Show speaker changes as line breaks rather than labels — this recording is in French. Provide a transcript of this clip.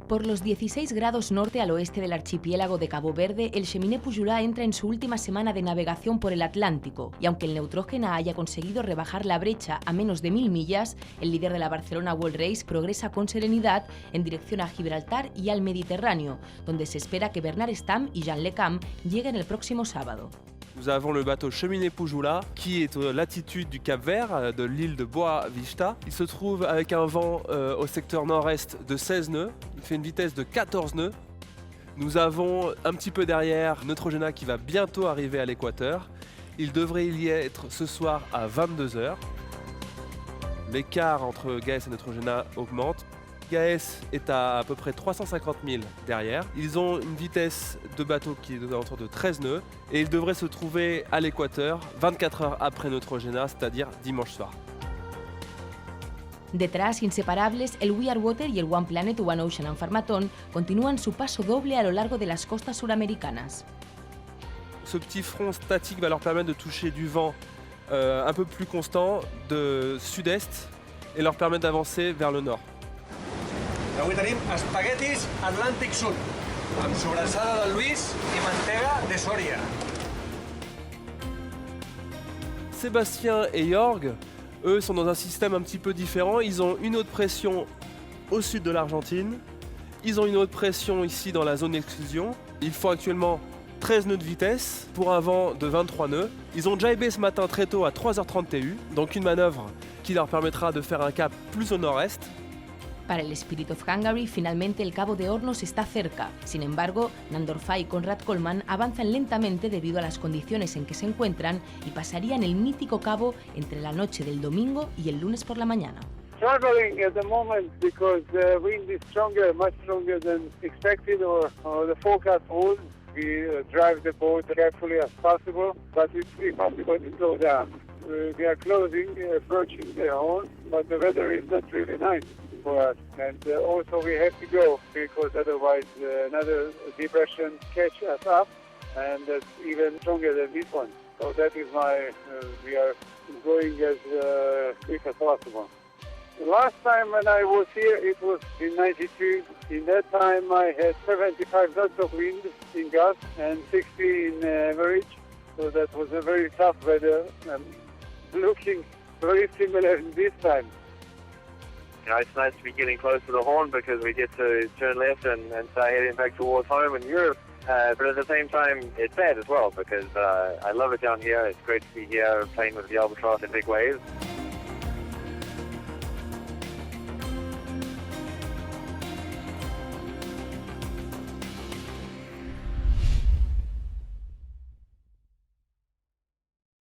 Por los 16 grados norte al oeste del archipiélago de Cabo Verde, el Cheminée Pujoulà entra en su última semana de navegación por el Atlántico, y aunque el Neutrógena haya conseguido rebajar la brecha a menos de 1000 millas, el líder de la Barcelona World Race progresa con serenidad en dirección a Gibraltar y al Mediterráneo, donde se espera que Bernard Stamm y Jean Le Cam lleguen el próximo sábado.
Nous avons le bateau Cheminée Pujoulà qui est à latitude du Cap Vert, de l'île de Boa Vista. Il se trouve avec un vent au secteur nord-est de 16 nœuds, il fait une vitesse de 14 nœuds. Nous avons un petit peu derrière Neutrogena qui va bientôt arriver à l'équateur. Il devrait y être ce soir à 22h. L'écart entre Gaes et Neutrogena augmente. Gaes est à peu près 350 000 derrière. Ils ont une vitesse de bateau qui est aux alentours de 13 nœuds et ils devraient se trouver à l'équateur 24 heures après Neutrogena, c'est-à-dire dimanche soir.
Detrás, inseparables, el We Are Water y el One Planet One Ocean and Pharmaton continúan su paso doble a lo largo de las costas suramericanas.
Ce petit front statique va leur permettre de toucher du vent un peu plus constant de sud-est et leur permettre d'avancer vers le nord.
Avui tenim espaguetis Atlàntic Sud, amb sobrassada de Lluís i mantega de Sòria.
Sébastien et Jorg, eux, sont dans un système un petit peu différent. Ils ont une autre pression au sud de l'Argentine. Ils ont une autre pression ici dans la zone d'exclusion. Ils font actuellement 13 nœuds de vitesse pour un vent de 23 nœuds. Ils ont jibé ce matin très tôt à 3h30 TU, donc une manœuvre qui leur permettra de faire un cap plus au nord-est.
Para el Spirit of Hungary, finalmente el Cabo de Hornos está cerca. Sin embargo, Nandor Fay y Konrad Coleman avanzan lentamente debido a las condiciones en que se encuentran y pasarían el mítico cabo entre la noche del domingo y el lunes por la mañana.
Struggling at the moment because the wind is stronger, much stronger than expected or the forecast holds. We drive the boat carefully as possible, but it's impossible to slow down. We are closing, approaching the horn, but the weather is not really nice for us. And also we have to go because otherwise another depression catch us up, and that's even stronger than this one. So that is why we are going as quick as possible. The last time when I was here, it was in 92. In that time, I had 75 knots of wind in gust and 60 in average. So that was a very tough weather. Looking very similar in this time.
You know, it's nice to be getting close to the Horn because we get to turn left and start heading back towards home in Europe. But at the same time, it's sad as well because I love it down here. It's great to be here playing with the Albatross in big waves.